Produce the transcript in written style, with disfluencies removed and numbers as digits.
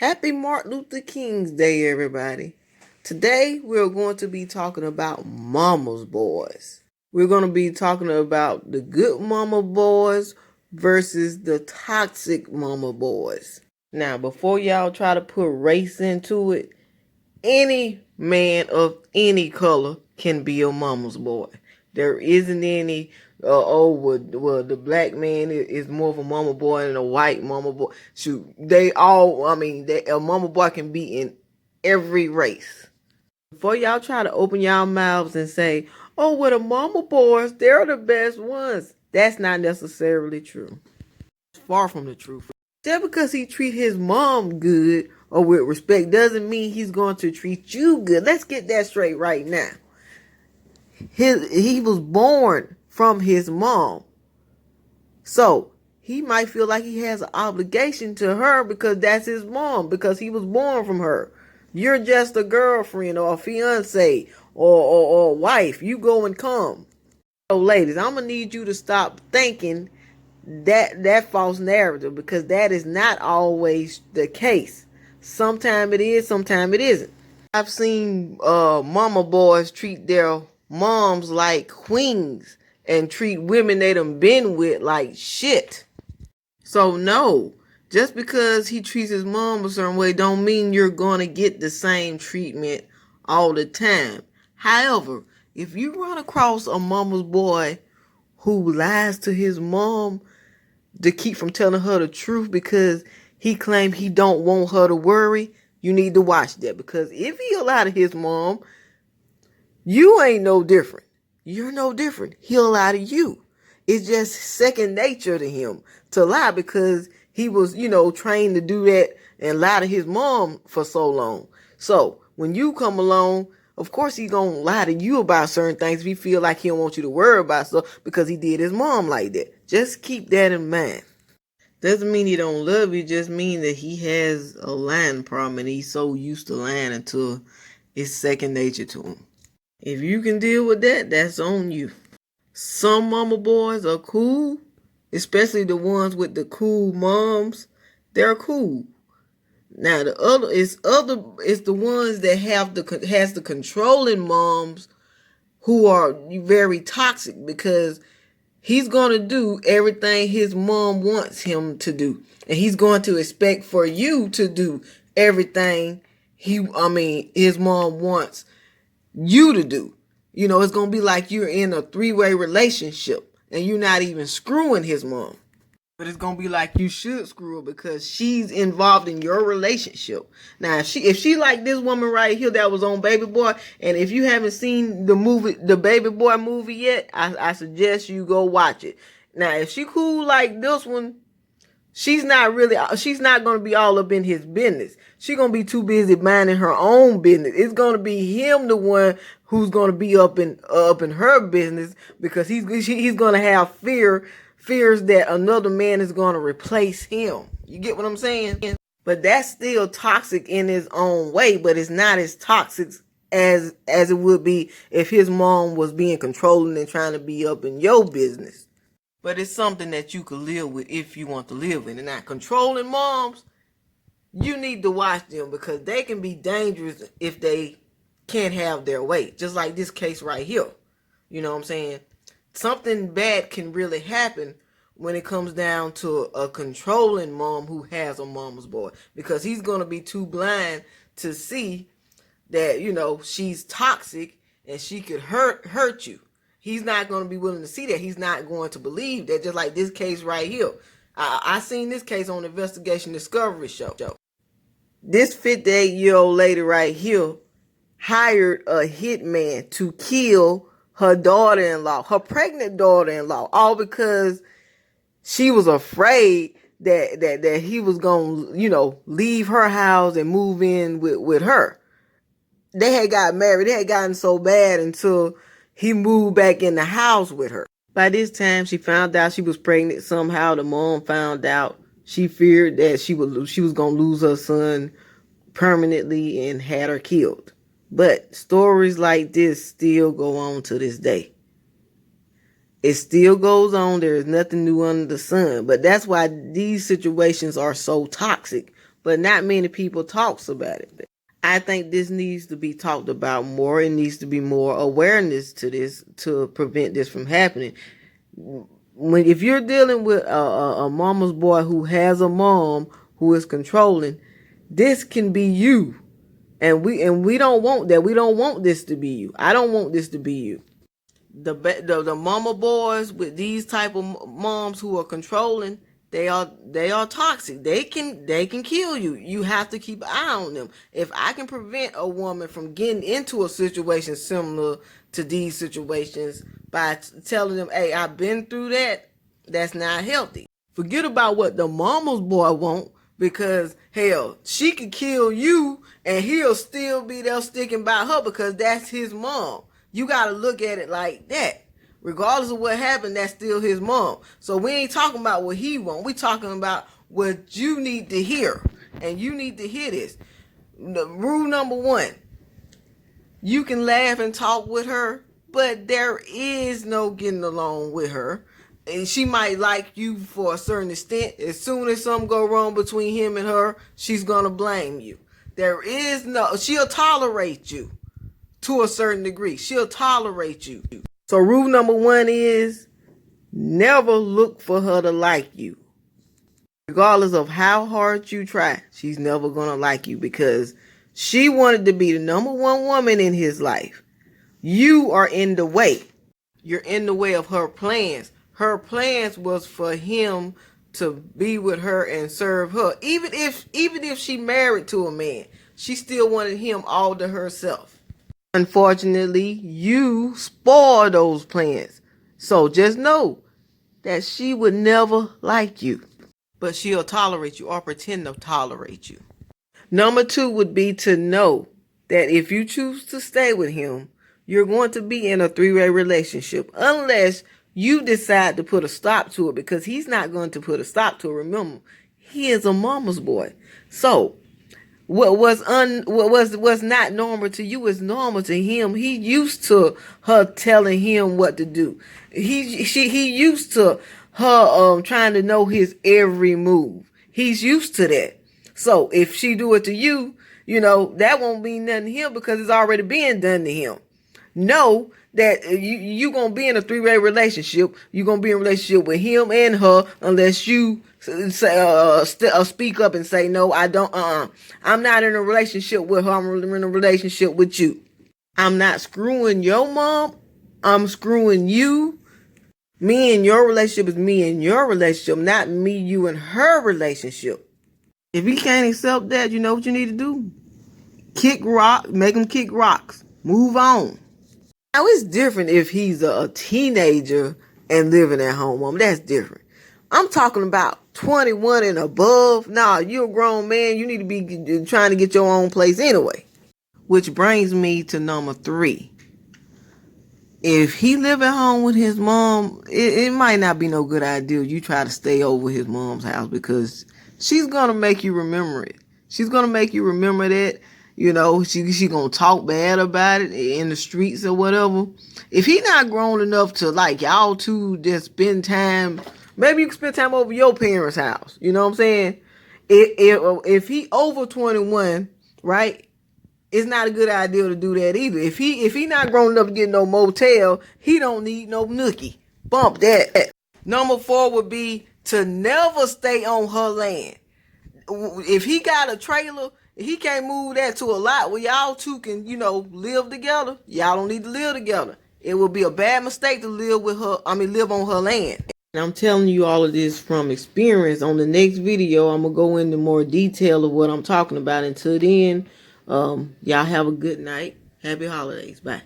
Happy Martin Luther King's Day, everybody. Today, we're going to be talking about Mama's Boys. We're going to be talking about the good Mama Boys versus the toxic Mama Boys. Now, before y'all try to put race into it, any man of any color can be a mama's boy. There isn't any, well, the black man is more of a mama boy than a white mama boy. Shoot, a mama boy can be in every race. Before y'all try to open y'all mouths and say, oh, well, the mama boys, they're the best ones. That's not necessarily true. It's far from the truth. Just because he treat his mom good or with respect doesn't mean he's going to treat you good. Let's get that straight right now. He was born from his mom. So he might feel like he has an obligation to her because that's his mom, because he was born from her. You're just a girlfriend or a fiance or wife. You go and come. So ladies, I'm going to need you to stop thinking that false narrative, because that is not always the case. Sometimes it is, sometimes it isn't. I've seen mama boys treat their moms like queens and treat women they done been with like shit. So no, just because he treats his mom a certain way don't mean you're gonna get the same treatment all the time. However, if you run across a mama's boy who lies to his mom to keep from telling her the truth because he claimed he don't want her to worry, you need to watch that. Because if he lie to his mom, you ain't no different. You're no different. He'll lie to you. It's just second nature to him to lie because he was, trained to do that and lie to his mom for so long. So when you come along, of course he's gonna lie to you about certain things if he feel like he don't want you to worry about stuff because he did his mom like that. Just keep that in mind. Doesn't mean he don't love you, just mean that he has a lying problem and he's so used to lying until it's second nature to him. If you can deal with that, that's on you. Some mama boys are cool, especially the ones with the cool moms. They're cool. Now the other is the ones that has the controlling moms who are very toxic, because he's going to do everything his mom wants him to do. And he's going to expect for you to do everything his mom wants you to do. It's going to be like you're in a three-way relationship and you're not even screwing his mom. But it's going to be like you should screw her because she's involved in your relationship. Now, if she like this woman right here that was on Baby Boy, and if you haven't seen the Baby Boy movie yet, I suggest you go watch it. Now, if she cool like this one, she's not going to be all up in his business. She's going to be too busy minding her own business. It's going to be him, the one who's going to be up in her business, because he's going to have fears that another man is going to replace him. You get what I'm saying? But that's still toxic in his own way, but it's not as toxic as it would be if his mom was being controlling and trying to be up in your business. But it's something that you could live with if you want to live with it. Now, controlling moms, you need to watch them because they can be dangerous if they can't have their way. Just like this case right here. You know what I'm saying? Something bad can really happen when it comes down to a controlling mom who has a mama's boy, because he's going to be too blind to see that, she's toxic and she could hurt you. He's not going to be willing to see that. He's not going to believe that, just like this case right here. I seen this case on the Investigation Discovery show. This 58-year-old lady right here hired a hitman to kill her daughter-in-law, her pregnant daughter-in-law, all because she was afraid that he was going to, leave her house and move in with her. They had got married. They had gotten so bad until he moved back in the house with her. By this time, she found out she was pregnant. Somehow the mom found out. She feared that she was going to lose her son permanently and had her killed. But stories like this still go on to this day. It still goes on. There is nothing new under the sun. But that's why these situations are so toxic, but not many people talks about it. I think this needs to be talked about more. It needs to be more awareness to this to prevent this from happening. If you're dealing with a mama's boy who has a mom who is controlling, this can be you. And we don't want that. We don't want this to be you. I don't want this to be you. The mama boys with these type of moms who are controlling, they are toxic. They can kill you. You have to keep an eye on them. If I can prevent a woman from getting into a situation similar to these situations by telling them, hey, I've been through that, that's not healthy. Forget about what the mama's boy want, because hell, she could kill you and he'll still be there sticking by her because that's his mom. You got to look at it like that. Regardless of what happened, that's still his mom. So we ain't talking about what he want. We talking about what you need to hear. And you need to hear this. Rule number 1. You can laugh and talk with her, but there is no getting along with her. And she might like you for a certain extent. As soon as something go wrong between him and her, she's going to blame you. She'll tolerate you. To a certain degree, she'll tolerate you. So rule number 1 is never look for her to like you. Regardless of how hard you try, she's never going to like you because she wanted to be the number 1 woman in his life. You are in the way. You're in the way of her plans. Her plans was for him to be with her and serve her. Even if she married to a man, she still wanted him all to herself. Unfortunately, you spoil those plans. So just know that she would never like you. But she'll tolerate you or pretend to tolerate you. Number 2 would be to know that if you choose to stay with him, you're going to be in a 3-way relationship. Unless you decide to put a stop to it, because he's not going to put a stop to it. Remember, he is a mama's boy. So what was not normal to you is normal to him. He used to her telling him what to do. He used to her trying to know his every move. He's used to that. So if she do it to you, that won't mean nothing to him because it's already being done to him. Know that you gonna be in a 3-way relationship. You're gonna be in a relationship with him and her unless you say speak up and say, no, I don't. I'm not in a relationship with her. I'm in a relationship with you. I'm not screwing your mom. I'm screwing you. Me and your relationship is me and your relationship, not me, you, and her relationship. If you can't accept that, you know what you need to do? Kick rock, make him kick rocks. Move on. Now, it's different if he's a teenager and living at home, mom. That's different. I'm talking about 21 and above. Nah, you're a grown man. You need to be trying to get your own place anyway. Which brings me to number 3. If he live at home with his mom, it might not be no good idea you try to stay over his mom's house because she's going to make you remember it. She's going to make you remember that. She gonna talk bad about it in the streets or whatever. If he not grown enough to like y'all two just spend time, maybe you can spend time over your parents' house. You know what I'm saying? If he over 21, right? It's not a good idea to do that either. If he not grown enough to get no motel, he don't need no nookie. Bump that. Number 4 would be to never stay on her land. If he got a trailer, he can't move that to a lot where y'all two can, live together. Y'all don't need to live together. It would be a bad mistake to live on her land. And I'm telling you all of this from experience. On the next video, I'm going to go into more detail of what I'm talking about. Until then, y'all have a good night. Happy holidays. Bye.